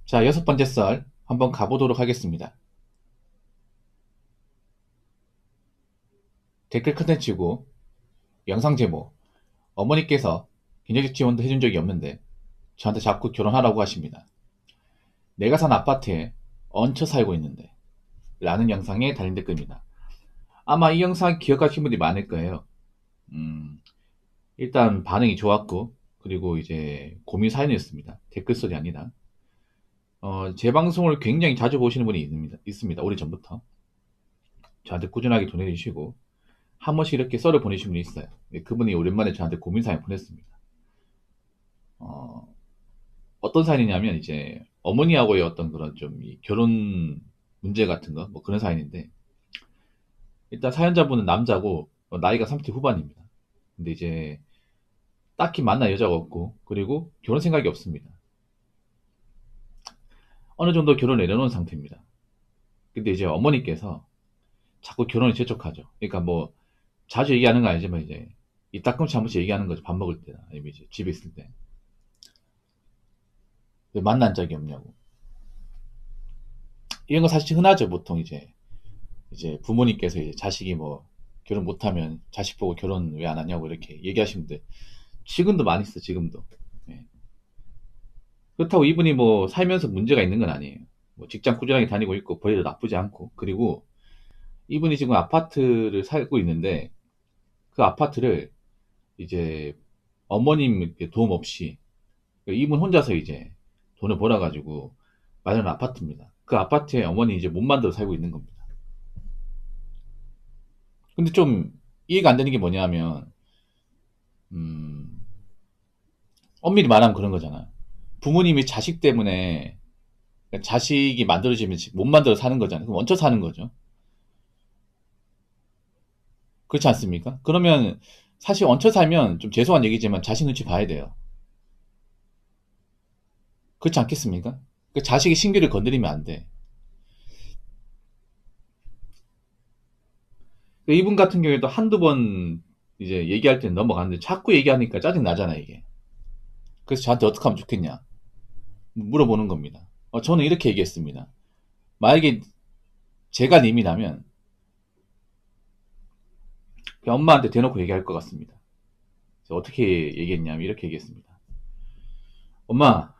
자, 6번째 썰 한번 가보도록 하겠습니다. 댓글 컨텐츠고 영상 제목, 어머니께서 경제적 지원도 해준 적이 없는데 저한테 자꾸 결혼하라고 하십니다. 내가 산 아파트에 얹혀 살고 있는데 라는 영상에 달린 댓글입니다. 아마 이 영상 기억하시는 분들이 많을 거예요. 일단 반응이 좋았고, 그리고 이제 고민 사연이었습니다. 댓글설이 아니라. 제 방송을 굉장히 자주 보시는 분이 있습니다. 오래전부터. 저한테 꾸준하게 도내주시고 한 번씩 이렇게 썰을 보내신 분이 있어요. 그분이 오랜만에 저한테 고민 사연 보냈습니다. 어떤 사연이냐면 이제 어머니하고의 어떤 그런 좀 결혼 문제 같은 거, 뭐 그런 사연인데, 일단 사연자분은 남자고 나이가 30대 후반입니다. 근데 이제 딱히 만날 여자가 없고, 그리고 결혼 생각이 없습니다. 어느 정도 결혼을 내려놓은 상태입니다. 근데 이제 어머니께서 자꾸 결혼을 재촉하죠. 그러니까 뭐 자주 얘기하는 거 아니지만 이제 이따끔치 한 번씩 얘기하는 거죠. 밥 먹을 때나 아니면 이제 집에 있을 때. 왜 만난 적이 없냐고. 이런 거 사실 흔하죠. 보통 이제 부모님께서 이제 자식이 뭐 결혼 못하면 자식 보고 결혼 왜 안 하냐고 이렇게 얘기하시는데, 지금도 많이 있어. 지금도. 예. 그렇다고 이분이 뭐 살면서 문제가 있는 건 아니에요. 뭐 직장 꾸준하게 다니고 있고 벌이도 나쁘지 않고, 그리고 이분이 지금 아파트를 살고 있는데 그 아파트를 이제 어머님 도움 없이 이분 혼자서 이제 돈을 벌어가지고 마련한 아파트입니다. 그 아파트에 어머니 이제 못 만들어 살고 있는 겁니다. 근데 좀 이해가 안 되는 게 뭐냐면, 음, 엄밀히 말하면 그런 거잖아. 부모님이 자식 때문에, 그러니까 자식이 만들어지면 못 만들어 사는 거잖아요. 그럼 얹혀 사는 거죠. 그렇지 않습니까? 그러면 사실 얹혀 살면 좀 죄송한 얘기지만 자식 눈치 봐야 돼요. 그렇지 않겠습니까? 그 자식의 신규를 건드리면 안 돼. 이분 같은 경우에도 한두 번 이제 얘기할 때는 넘어가는데 자꾸 얘기하니까 짜증 나잖아, 이게. 그래서 저한테 어떻게 하면 좋겠냐 물어보는 겁니다. 저는 이렇게 얘기했습니다. 만약에 제가 님이라면 그냥 엄마한테 대놓고 얘기할 것 같습니다. 그래서 어떻게 얘기했냐면 이렇게 얘기했습니다. 엄마,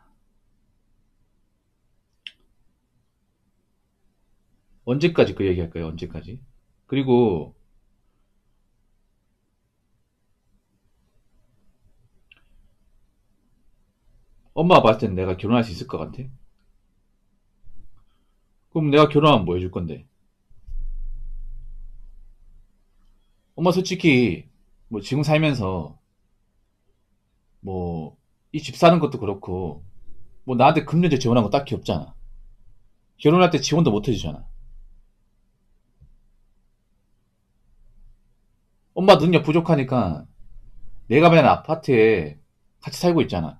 언제까지 그 얘기할 거예요? 언제까지? 그리고 엄마가 봤을 땐 내가 결혼할 수 있을 것 같아? 그럼 내가 결혼하면 뭐 해줄 건데? 엄마 솔직히 뭐 지금 살면서 뭐 이 집 사는 것도 그렇고 뭐 나한테 금전적 지원한 거 딱히 없잖아. 결혼할 때 지원도 못 해주잖아. 엄마 능력 부족하니까 내가 만약 아파트에 같이 살고 있잖아.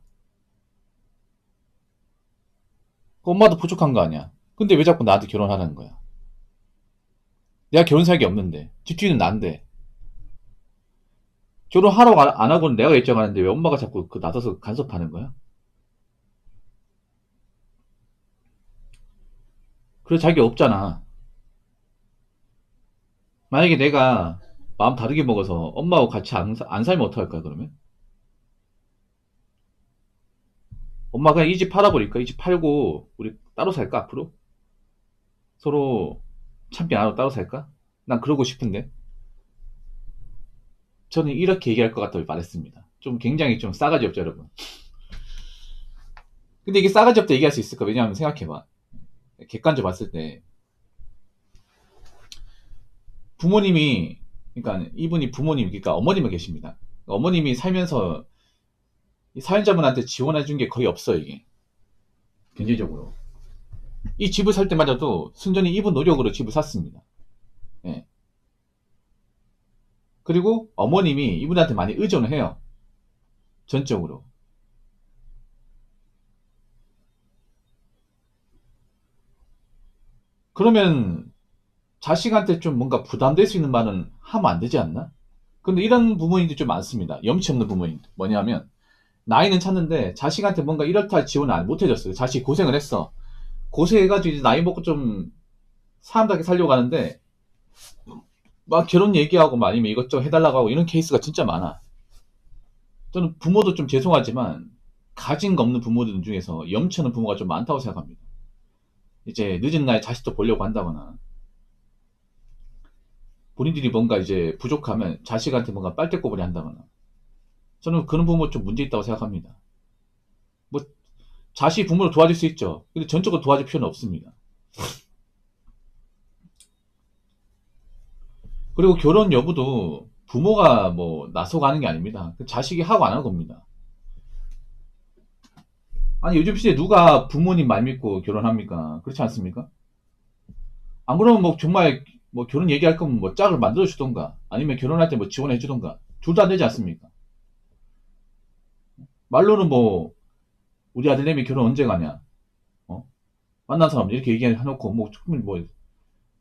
그 엄마도 부족한 거 아니야. 근데 왜 자꾸 나한테 결혼하는 거야? 내가 결혼 생각이 없는데 집주인은 난데 결혼하라고 안 하고는 내가 결정하는데 왜 엄마가 자꾸 그 나서서 간섭하는 거야? 그럴 자격이 없잖아. 만약에 내가 마음 다르게 먹어서 엄마하고 같이 안 살면 어떡할 거야, 그러면? 엄마가 이 집 팔아버릴까? 이 집 팔고 우리 따로 살까, 앞으로? 서로 참기 안 하고 따로 살까? 난 그러고 싶은데. 저는 이렇게 얘기할 것 같다고 말했습니다. 좀 굉장히 좀 싸가지 없죠, 여러분. 근데 이게 싸가지 없다 얘기할 수 있을까? 왜냐하면 생각해봐. 객관적으로 봤을 때 부모님이, 그러니까 이분이 부모님, 그러니까 어머님이 계십니다. 어머님이 살면서 이 사연자분한테 지원해 준 게 거의 없어요, 이게. 경제적으로. 이 집을 살 때마저도 순전히 이분 노력으로 집을 샀습니다. 예. 그리고 어머님이 이분한테 많이 의존을 해요. 전적으로. 그러면 자식한테 좀 뭔가 부담될 수 있는 말은 하면 안 되지 않나? 근데 이런 부모님들이 좀 많습니다. 염치 없는 부모님. 뭐냐면 나이는 찾는데 자식한테 뭔가 이렇다 할 지원을 못 해줬어요. 자식이 고생을 했어. 고생해가지고 이제 나이 먹고 좀 사람답게 살려고 하는데 막 결혼 얘기하고 막 아니면 이것저것 해달라고 하고 이런 케이스가 진짜 많아. 저는 부모도 좀 죄송하지만 가진 거 없는 부모들 중에서 염치없는 부모가 좀 많다고 생각합니다. 이제 늦은 나이에 자식도 보려고 한다거나 본인들이 뭔가 이제 부족하면 자식한테 뭔가 빨대꼬부리 한다거나 저는 그런 부모 좀 문제 있다고 생각합니다. 뭐 자식이 부모를 도와줄 수 있죠. 근데 전적으로 도와줄 필요는 없습니다. 그리고 결혼 여부도 부모가 뭐 나서고 하는 게 아닙니다. 그 자식이 하고 안 하는 겁니다. 아니 요즘 시대에 누가 부모님 말 믿고 결혼합니까? 그렇지 않습니까? 안 그러면 뭐 정말 뭐 결혼 얘기할 거면 뭐 짝을 만들어 주던가 아니면 결혼할 때 뭐 지원해 주던가 둘 다 안 되지 않습니까? 말로는 뭐 우리 아들내미 결혼 언제 가냐? 어? 만난 사람 이렇게 얘기해놓고 뭐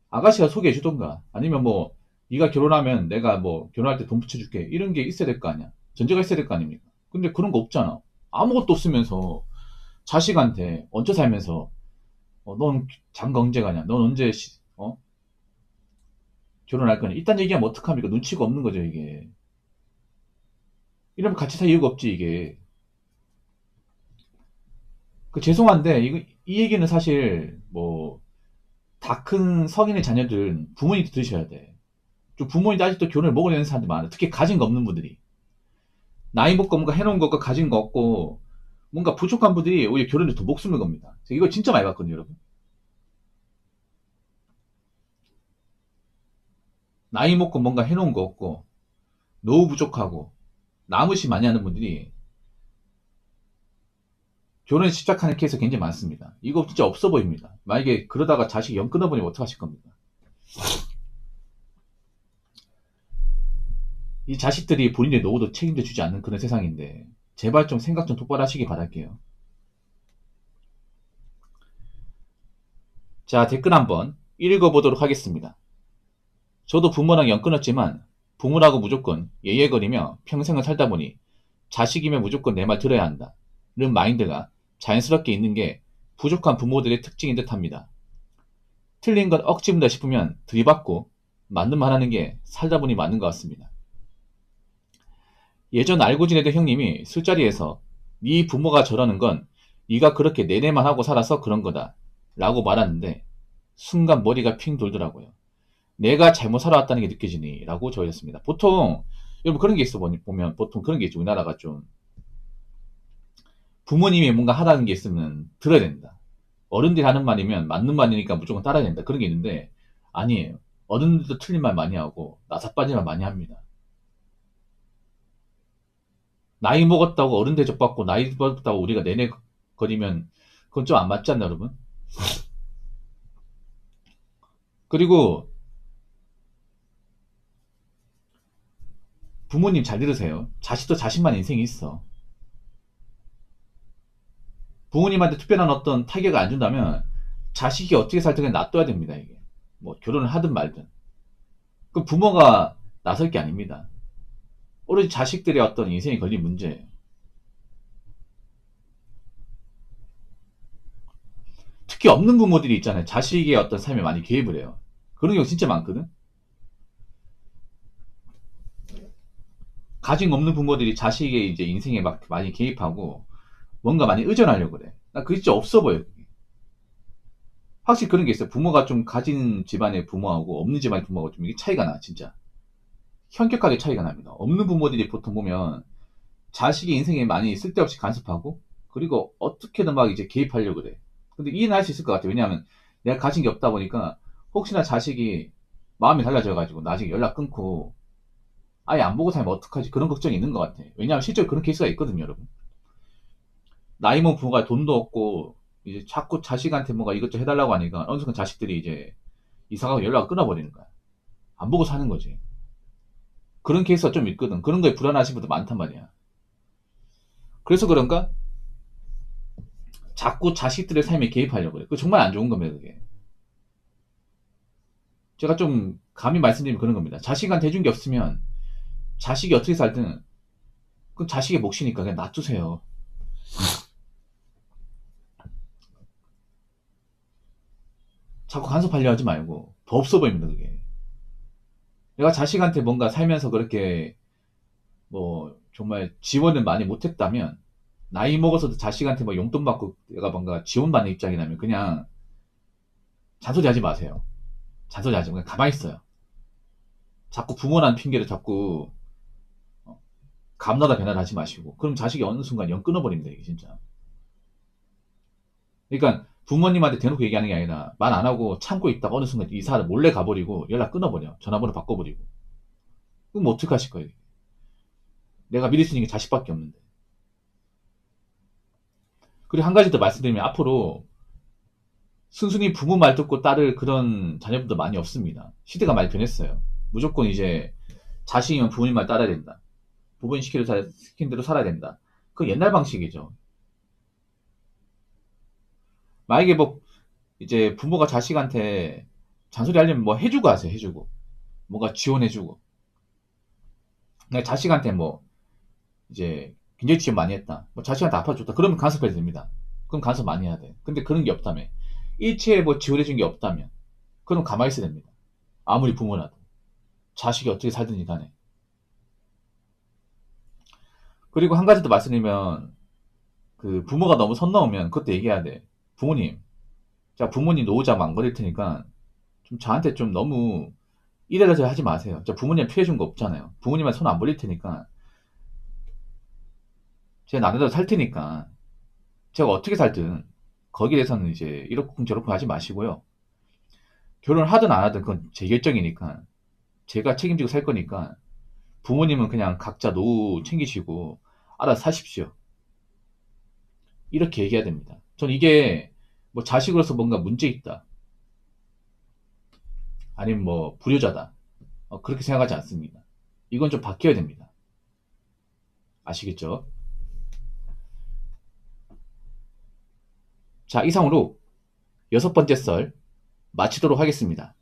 아가씨가 소개해 주던가 아니면 뭐 네가 결혼하면 내가 뭐 결혼할 때 돈 붙여줄게 이런 게 있어야 될 거 아니야? 전제가 있어야 될 거 아닙니까? 근데 그런 거 없잖아. 아무것도 없으면서 자식한테 얹혀 살면서 넌 장가 언제 가냐? 넌 언제 결혼할 거냐? 이딴 얘기하면 어떡합니까? 눈치가 없는 거죠 이게. 이러면 같이 살 이유가 없지 이게. 그 죄송한데 이 얘기는 사실 뭐 다 큰 성인의 자녀들은 부모님도 들으셔야 돼. 좀 부모님도 아직도 결혼을 먹으려는 사람들 많아. 특히 가진 거 없는 분들이. 나이 먹고 뭔가 해놓은 거고 가진 거 없고 뭔가 부족한 분들이 오히려 결혼에 더 목숨을 겁니다. 제가 이거 진짜 많이 봤거든요, 여러분. 나이 먹고 뭔가 해놓은 거 없고 노후 부족하고 나무시 많이 하는 분들이 결혼에 집착하는 케이스가 굉장히 많습니다. 이거 진짜 없어 보입니다. 만약에 그러다가 자식 영 끊어버리면 어떡하실 겁니까? 이 자식들이 본인의 노후도 책임져 주지 않는 그런 세상인데 제발 좀 생각 좀 똑바로 하시기 바랄게요. 자, 댓글 한번 읽어보도록 하겠습니다. 저도 부모랑 연 끊었지만 부모라고 무조건 예예거리며 평생을 살다 보니 자식이면 무조건 내 말 들어야 한다. 는 마인드가 자연스럽게 있는 게 부족한 부모들의 특징인 듯 합니다. 틀린 건 억지문다 싶으면 들이받고 맞는 말 하는 게 살다 보니 맞는 것 같습니다. 예전 알고 지내던 형님이 술자리에서 네 부모가 저러는 건 네가 그렇게 내내만 하고 살아서 그런 거다 라고 말하는데 순간 머리가 핑 돌더라고요. 내가 잘못 살아왔다는 게 느껴지니 라고 저였습니다. 보통 여러분 그런 게 있어 보면 보통 그런 게 있죠. 우리나라가 좀 부모님이 뭔가 하라는 게 있으면 들어야 된다. 어른들이 하는 말이면 맞는 말이니까 무조건 따라야 된다. 그런 게 있는데 아니에요. 어른들도 틀린 말 많이 하고 나사빠진 말 많이 합니다. 나이 먹었다고 어른 대접받고 나이 먹었다고 우리가 내내 거리면 그건 좀 안 맞지 않나 여러분? 그리고 부모님 잘 들으세요. 자식도 자식만 인생이 있어. 부모님한테 특별한 어떤 타격을 안 준다면 자식이 어떻게 살든 그냥 놔둬야 됩니다. 이게 뭐 결혼을 하든 말든 그 부모가 나설 게 아닙니다. 오로지 자식들의 어떤 인생에 걸린 문제예요. 특히 없는 부모들이 있잖아요. 자식의 어떤 삶에 많이 개입을 해요. 그런 경우 진짜 많거든. 가진 없는 부모들이 자식의 이제 인생에 막 많이 개입하고 뭔가 많이 의존하려고 그래. 나 그게 진짜 없어 보여. 확실히 그런 게 있어요. 부모가 좀 가진 집안의 부모하고 없는 집안의 부모하고 좀 이게 차이가 나, 진짜. 현격하게 차이가 납니다. 없는 부모들이 보통 보면 자식의 인생에 많이 쓸데없이 간섭하고 그리고 어떻게든 막 이제 개입하려고 그래. 근데 이해는 할 수 있을 것 같아요. 왜냐하면 내가 가진 게 없다 보니까 혹시나 자식이 마음이 달라져가지고 나중에 연락 끊고 아예 안 보고 살면 어떡하지? 그런 걱정이 있는 것 같아. 왜냐하면 실제로 그런 케이스가 있거든요, 여러분. 나이 먹은 부모가 돈도 없고 이제 자꾸 자식한테 뭔가 이것저것 해달라고 하니까 어느 순간 자식들이 이제 이사가고 연락을 끊어버리는 거야. 안 보고 사는 거지. 그런 케이스가 좀 있거든. 그런 거에 불안하신 분들 많단 말이야. 그래서 그런가? 자꾸 자식들의 삶에 개입하려고 그래. 그거 정말 안 좋은 겁니다, 그게. 제가 좀 감히 말씀드리면 그런 겁니다. 자식한테 해준 게 없으면 자식이 어떻게 살든 그럼 자식의 몫이니까 그냥 놔두세요. 자꾸 간섭하려 하지 말고. 더 없어 보입니다, 그게. 내가 자식한테 뭔가 살면서 그렇게 뭐 정말 지원을 많이 못했다면, 나이 먹어서도 자식한테 뭐 용돈 받고 내가 뭔가 지원받는 입장이라면 그냥 잔소리 하지 마세요. 잔소리 하지 말고 그냥 가만히 있어요. 자꾸 부모라는 핑계를 자꾸 감나다 배나다 하지 마시고. 그럼 자식이 어느 순간 영 끊어버립니다, 이게 진짜. 그러니까 부모님한테 대놓고 얘기하는 게 아니라 말 안 하고 참고 있다가 어느 순간 이사를 몰래 가버리고 연락 끊어버려. 전화번호 바꿔버리고. 그럼 어떻게 하실 거예요? 내가 믿을 수 있는 게 자식밖에 없는데. 그리고 한 가지 더 말씀드리면 앞으로 순순히 부모 말 듣고 따를 그런 자녀분도 많이 없습니다. 시대가 많이 변했어요. 무조건 이제 자식이면 부모님 말 따라야 된다. 부모님 시킨 대로 살아야 된다. 그건 옛날 방식이죠. 만약에 뭐 이제 부모가 자식한테 잔소리 하려면 뭐 해주고 하세요. 해주고. 뭔가 지원해주고. 그냥 자식한테 뭐 이제 굉장히 지원 많이 했다. 뭐 자식한테 아파줬다. 그러면 간섭해야 됩니다. 그럼 간섭 많이 해야 돼. 근데 그런 게 없다며. 일체에 뭐 지원해준 게 없다면. 그럼 가만히 있어야 됩니다. 아무리 부모라도. 자식이 어떻게 살든지 간에. 그리고 한 가지 더 말씀드리면, 그 부모가 너무 선 넘으면 그것도 얘기해야 돼. 부모님. 자, 부모님 노후자 안 걸릴 테니까 좀 저한테 좀 너무 이래저래 하지 마세요. 자, 부모님 피해 준 거 없잖아요. 부모님한테 손 안 벌릴 테니까 제가 나름대로 살 테니까 제가 어떻게 살든 거기에 대해서는 이제 이렇고 저렇고 하지 마시고요. 결혼을 하든 안 하든 그건 제 결정이니까 제가 책임지고 살 거니까 부모님은 그냥 각자 노후 챙기시고 알아서 사십시오. 이렇게 얘기해야 됩니다. 전 이게 뭐 자식으로서 뭔가 문제 있다. 아니면 뭐 불효자다. 그렇게 생각하지 않습니다. 이건 좀 바뀌어야 됩니다. 아시겠죠? 자, 이상으로 여섯 번째 썰 마치도록 하겠습니다.